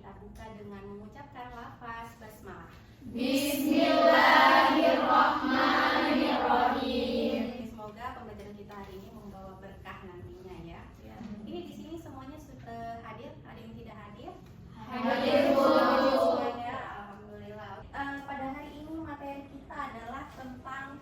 kita buka dengan mengucapkan lafaz basmalah. Bismillahirrahmanirrahim. Semoga pembelajaran kita hari ini membawa berkah nantinya ya. Ini di sini semuanya sudah hadir, ada yang tidak hadir? Hadir, Bu. Ya, alhamdulillah. Pada hari ini materi kita adalah tentang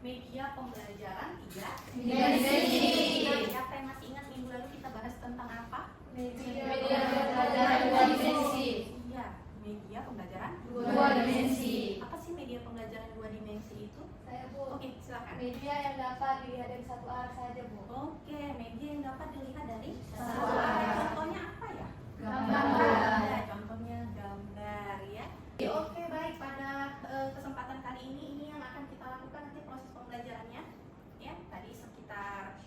media pembelajaran 3 dimensi. Nah, siapa yang masih ingat minggu lalu kita bahas tentang apa? Media pembelajaran 2 dimensi. Iya, media pembelajaran 2 dimensi. Apa sih media pembelajaran 2 dimensi itu? Saya, Bu. Oke, silakan. Media yang dapat dilihat dari satu arah saja, Bu. Oke, media yang dapat dilihat dari Satu arah. arah. Contohnya apa ya? Gambar. Ya, contohnya gambar ya. Oke, baik. Pada kesempatan kali ini yang akan kita lakukan nanti proses pembelajarannya. Ya, tadi sekitar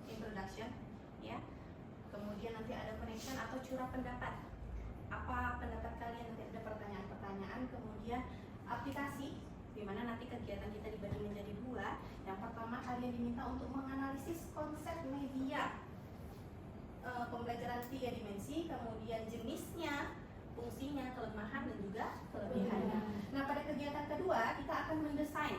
introduction ya. Kemudian nanti ada connection atau curah pendapat. Apa pendapat kalian? Nanti ada pertanyaan-pertanyaan, kemudian aplikasi di mana nanti kegiatan kita dibagi menjadi 2. Yang pertama kalian diminta untuk menganalisis konsep media pembelajaran 3 dimensi, kemudian jenisnya, fungsinya, kelemahan dan juga kelebihannya. Nah, pada kegiatan kedua kita akan mendesain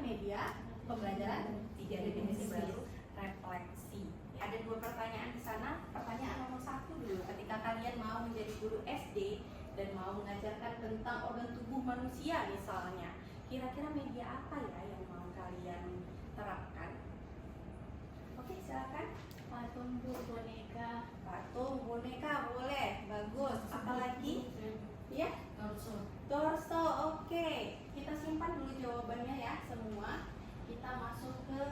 media pembelajaran 3 dimensi baru, refleksi. Ada 2 pertanyaan di sana. Pertanyaan nomor 1 dulu. Ketika kalian mau menjadi guru SD dan mau mengajarkan tentang organ tubuh manusia misalnya, kira-kira media apa ya yang mau kalian terapkan? Oke, silakan. Patung, Bu, boneka. Patung, boneka boleh, bagus. Apalagi? Ya? Torso, oke. Kita simpan dulu jawabannya ya semua. Kita masuk ke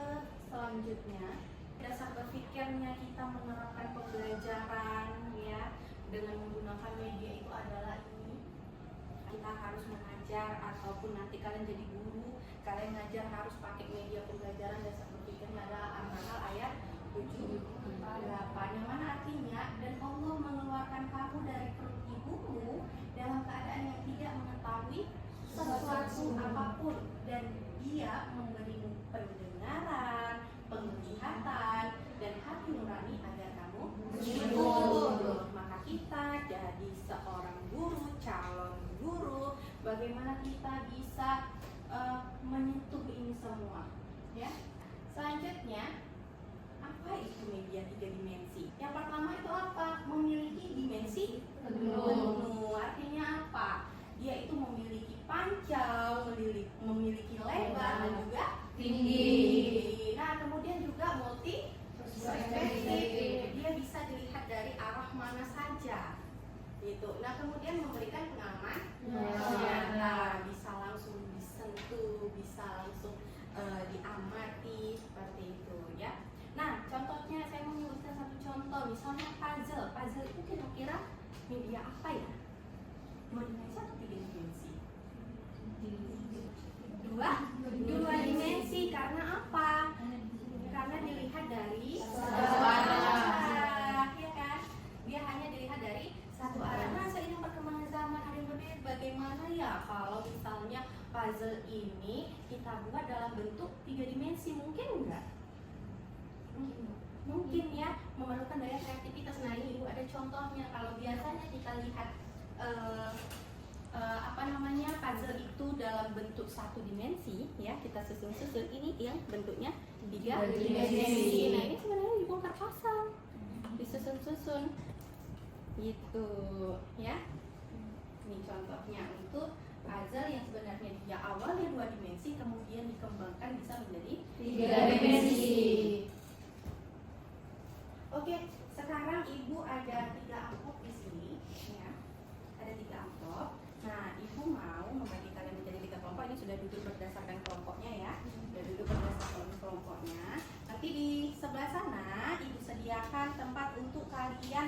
selanjutnya. Dasar berpikirnya kita menerapkan pembelajaran ya dengan menggunakan media itu adalah ini. Kita harus mengajar ataupun nanti kalian jadi guru, kalian ngajar harus pakai media pembelajaran. Dasar berpikirnya adalah Al-Anfal ayat 7:8, yang mana artinya, dan Allah mengeluarkan kamu dari perut ibumu dalam keadaan yang tidak mengetahui sesuatu apapun, dan Dia memberimu pendengaran, penglihatan, dan hati nurani agar kamu bersyukur. Maka kita jadi seorang guru, calon guru, bagaimana kita bisa menyentuh ini semua ya. Selanjutnya, apa itu media 3 dimensi? Yang pertama itu apa? Memiliki dimensi penuh. Artinya apa? Dia itu memiliki panjang, memiliki lebar dan juga tinggi. Nah, kemudian juga multi perspektif. Dia bisa dilihat dari arah mana saja. Gitu. Nah, kemudian memberikan pengalaman nyata, bisa langsung disentuh, bisa langsung diamati seperti itu ya. Nah, contohnya saya mau menyebutkan satu contoh, misalnya puzzle. Puzzle itu kira-kira media apa ya? 2 dimensi atau 3 dimensi? 2 dimensi. Karena apa? Karena dilihat dari satu arah, ya kan? Dia hanya dilihat dari satu arah. Nah, seiring perkembangan zaman ada yang berbeda. Bagaimana ya kalau misalnya puzzle ini kita buat dalam bentuk 3 dimensi? Mungkin enggak? Mungkin ya, memerlukan daya kreativitas. Nah, ini Ibu ada contohnya. Kalau biasanya kita lihat puzzle itu dalam bentuk 1 dimensi ya, kita susun-susun. Ini yang bentuknya 3 dimensi. Nah, ini sebenarnya dibongkar pasang, disusun-susun gitu ya. Ini contohnya untuk puzzle yang sebenarnya dia awalnya 2 dimensi, kemudian dikembangkan bisa menjadi 3 dimensi. Oke, sekarang Ibu ada 3 amplop di sini ya. Ada 3 amplop. Nah, Ibu mau membagi kalian menjadi 3 kelompok. Ini sudah duduk berdasarkan kelompoknya ya. Sudah duduk berdasarkan kelompoknya. Nanti di sebelah sana Ibu sediakan tempat untuk kalian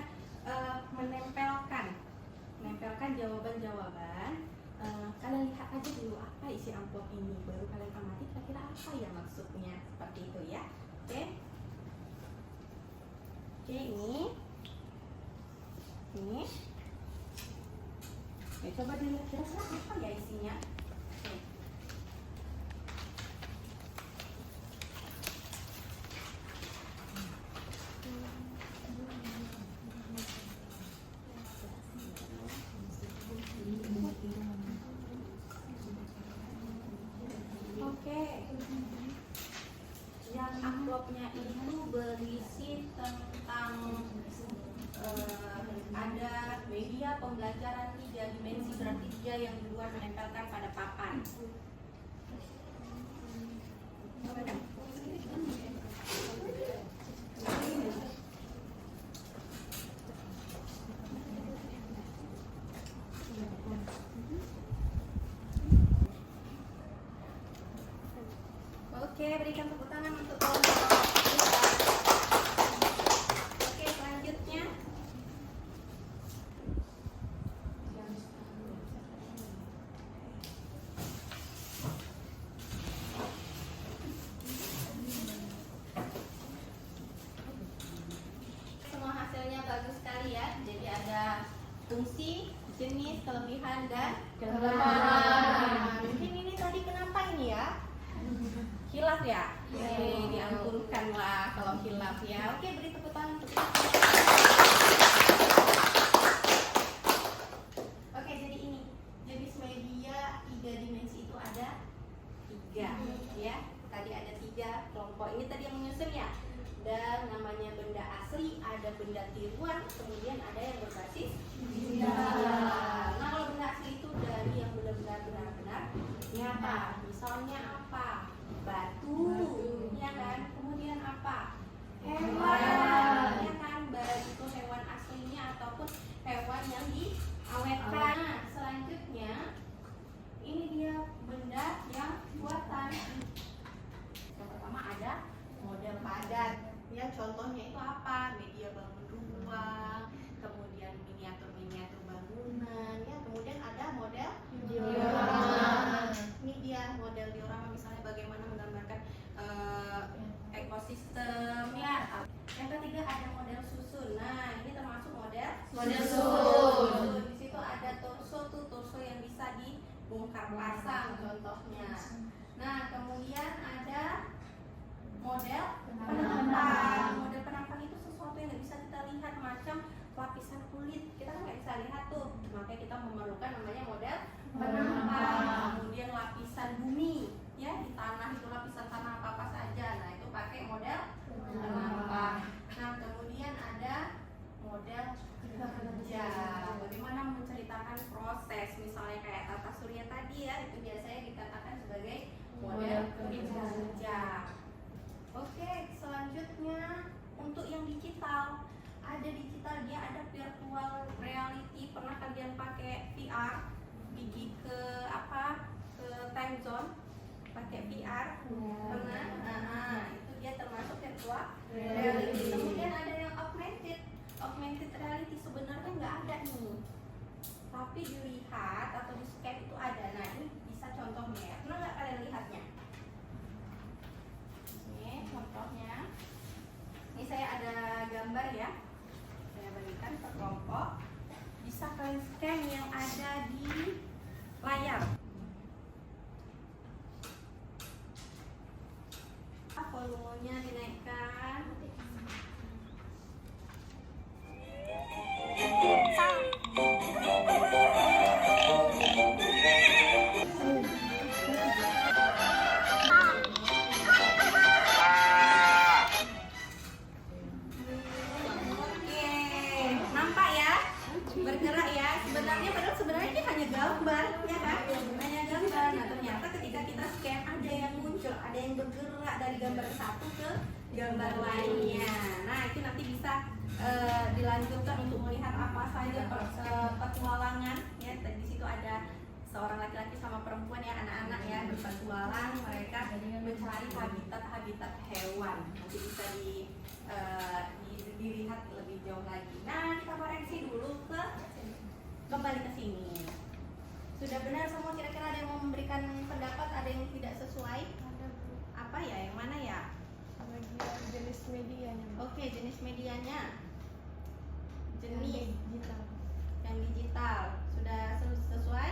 menempelkan jawaban-jawaban. Kalian lihat aja dulu apa isi amplop ini, baru kalian amati kira-kira apa ya maksudnya, seperti itu ya. Oke. Oke, ini. Ya, coba dilihat kira-kira apa ya isinya. Oke. amplopnya itu berisi tentang ada media pembelajaran 3 dimensi, berarti dia yang duluan menempelkan pada papan. Oke, berikan tepuk tangan untuk kelompok kita. Oke, selanjutnya semua hasilnya bagus sekali ya. Jadi ada fungsi, jenis, kelebihan, dan Kelemahan. Mungkin ini tadi kenapa ini ya? Hilaf ya? Diampunkanlah kalau hilaf ya. Oke, beri tepuk tangan untuk kita. Oke, jadi ini jenis media 3 dimensi itu ada 3 ya. Tadi ada 3 kelompok. Ini tadi yang menyusun ya. Dan namanya benda asli, ada benda tiruan, kemudian ada yang berbasis digital. Nah, kalau benda asli itu dari yang benar-benar nyata. Misalnya apa? Batu, ya kan? Kemudian apa? Hewan, ya kan? Baik itu hewan aslinya ataupun hewan yang diawetkan. Nah, selanjutnya ini dia benda yang buatan. Yang pertama ada model padat. Ya, contohnya itu apa? Media bangun ruang, kemudian miniatur-miniatur bangunan, ya. Kemudian ada model diorama. Ini dia model diorama, misalnya bagaimana menggambarkan ekosistem, ya. Yang ketiga ada model susun. Nah, ini termasuk model susun. Di situ ada torso yang bisa dibongkar pasang contohnya. Nah, kemudian ada model penampang. Model penampang itu sesuatu yang nggak bisa kita lihat, macam lapisan kulit. Kita kan nggak bisa lihat tuh, makanya kita memerlukan namanya model penampang. Kemudian lapisan bumi, ya, di tanah itu lapisan tanah apa saja. Nah, itu pakai model penampang. Nah, kemudian ada model kerja. Bagaimana menceritakan proses, misalnya kayak tata surya tadi ya, itu biasanya dikatakan sebagai model kerja. Oke, selanjutnya untuk yang digital, ada digital, dia ada virtual reality. Pernah kalian pakai VR, pergi ke time zone, pakai VR? Pernah? Nah, itu dia termasuk virtual reality. Kemudian ada yang augmented reality, sebenarnya nggak ada nih, tapi dilihat atau di scan itu ada. Nah, ini bisa contohnya ya. Pernah nggak kalian lihatnya? Contohnya, ini saya ada gambar ya, saya berikan ke kelompok. Bisa kalian scan yang ada di layar. Volumenya dinaikkan. Bergerak ya, sebenarnya ini hanya gambar, ya kan? Hanya gambar. Nah, ternyata ketika kita scan ada yang muncul, ada yang bergerak dari gambar satu ke gambar lainnya. Nah, itu nanti bisa dilanjutkan untuk melihat apa saja petualangan. Ya, di situ ada seorang laki-laki sama perempuan ya, anak-anak ya, berpetualang, mereka mencari habitat hewan. Nanti bisa dilihat lebih jauh lagi. Nah, kita koreksi dulu kembali ke sini. Sudah benar semua? Kira-kira ada yang mau memberikan pendapat, ada yang tidak sesuai? Apa ya? Yang mana ya? Bagian jenis medianya. Oke, jenis medianya. Jenis digital. yang digital. Sudah sesuai?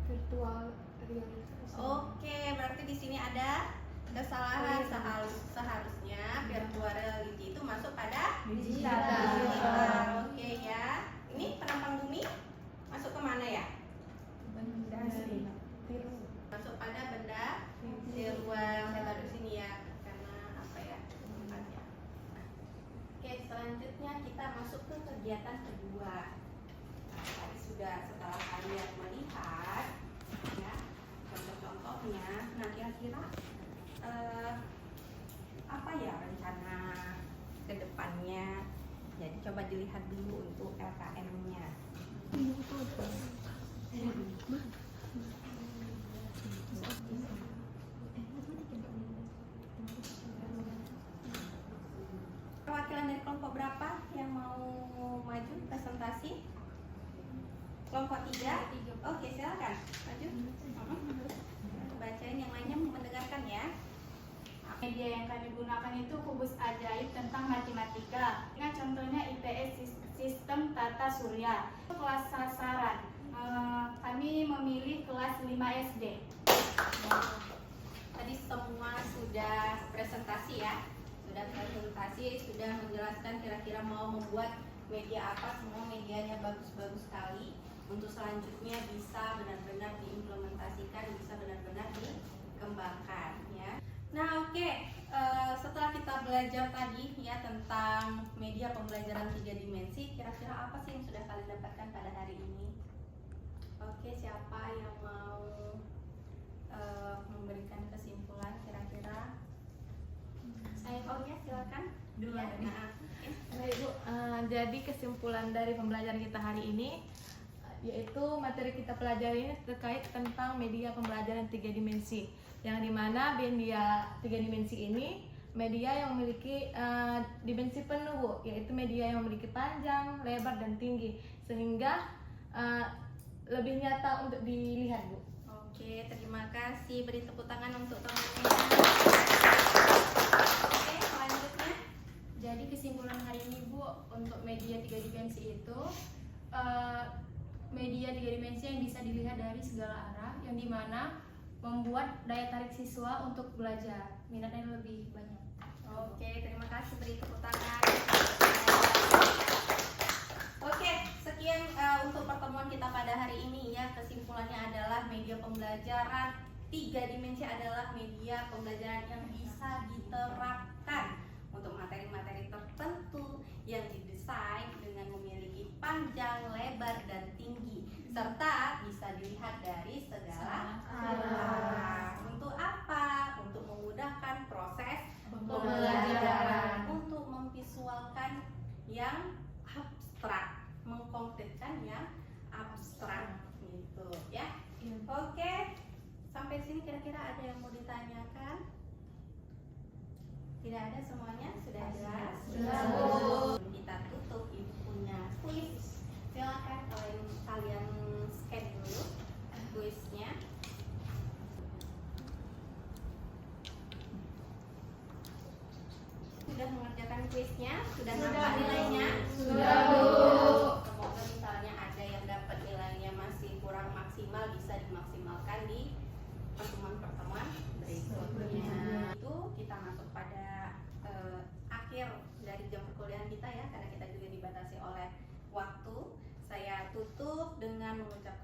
Virtual reality. Oke, berarti di sini ada kesalahan. Seharusnya virtual reality itu masuk pada Digital. Oke ya. Ini penampang bumi masuk ke mana ya? Benda tiru. Masuk pada benda tiruan. Saya taruh sini ya, karena apa ya? selanjutnya kita masuk ke kegiatan kedua. Nah, tadi sudah setelah kalian melihat ya contoh-contohnya. Nah, kira-kira apa ya rencana ke depannya? Jadi coba dilihat dulu untuk LKM-nya. Perwakilan dari kelompok berapa yang mau maju presentasi? Kelompok 3? Oke, silakan maju. Bacain, yang lainnya mendengarkan ya. Media yang kami gunakan itu kubus ajaib tentang matematika. Nah, contohnya IPS Sistem Tata Surya. Kelas sasaran, kami memilih kelas 5 SD. Tadi semua sudah presentasi ya. Sudah presentasi, sudah menjelaskan kira-kira mau membuat media apa. Semua medianya bagus-bagus sekali. Untuk selanjutnya bisa benar-benar diimplementasikan, bisa benar-benar dikembangkan ya. Nah, oke. Setelah kita belajar tadi ya tentang media pembelajaran 3 dimensi, kira-kira apa sih yang sudah kalian dapatkan pada hari ini? Oke, siapa yang mau memberikan kesimpulan kira-kira? Oh ya, silakan. Duluan Ya, tadi. nah, Baik Bu, jadi kesimpulan dari pembelajaran kita hari ini yaitu materi kita pelajari ini terkait tentang media pembelajaran 3 dimensi, yang dimana media 3 dimensi ini media yang memiliki dimensi penuh Bu, yaitu media yang memiliki panjang, lebar, dan tinggi, sehingga lebih nyata untuk dilihat Bu. Oke, terima kasih. Beri tepuk tangan untuk temannya. Oke, selanjutnya. Jadi kesimpulan hari ini Bu, untuk media 3 dimensi itu media 3 dimensi yang bisa dilihat dari segala arah, yang dimana membuat daya tarik siswa untuk belajar, minatnya lebih banyak. Oke, terima kasih. Beri tepuk tangan. Oke, sekian untuk pertemuan kita pada hari ini ya. Kesimpulannya adalah media pembelajaran 3 dimensi adalah media pembelajaran yang bisa diterapkan untuk materi-materi tertentu yang didesain dengan memiliki panjang, lebar, dan tinggi, serta bisa dilihat dari segala arah. Untuk apa? Untuk memudahkan proses pembelajaran, untuk memvisualkan yang abstrak, mengkonkretkan yang abstrak gitu ya. Oke, sampai sini kira-kira ada yang mau ditanyakan? Tidak ada, semuanya sudah jelas? Sudah, Bu. Kita tutup, Ibu punya kuis. Silakan kalian scan dulu kuisnya. Sudah mengerjakan kuisnya? Sudah nampak nilainya? Sudah, Bu. Semoga misalnya ada yang dapat nilainya masih kurang maksimal, bisa dimaksimalkan di pertemuan-pertemuan berikutnya. Itu kita masuk pada akhir dari jam perkuliahan kita ya, karena kita juga dibatasi oleh waktu. Saya tutup dengan mengucapkan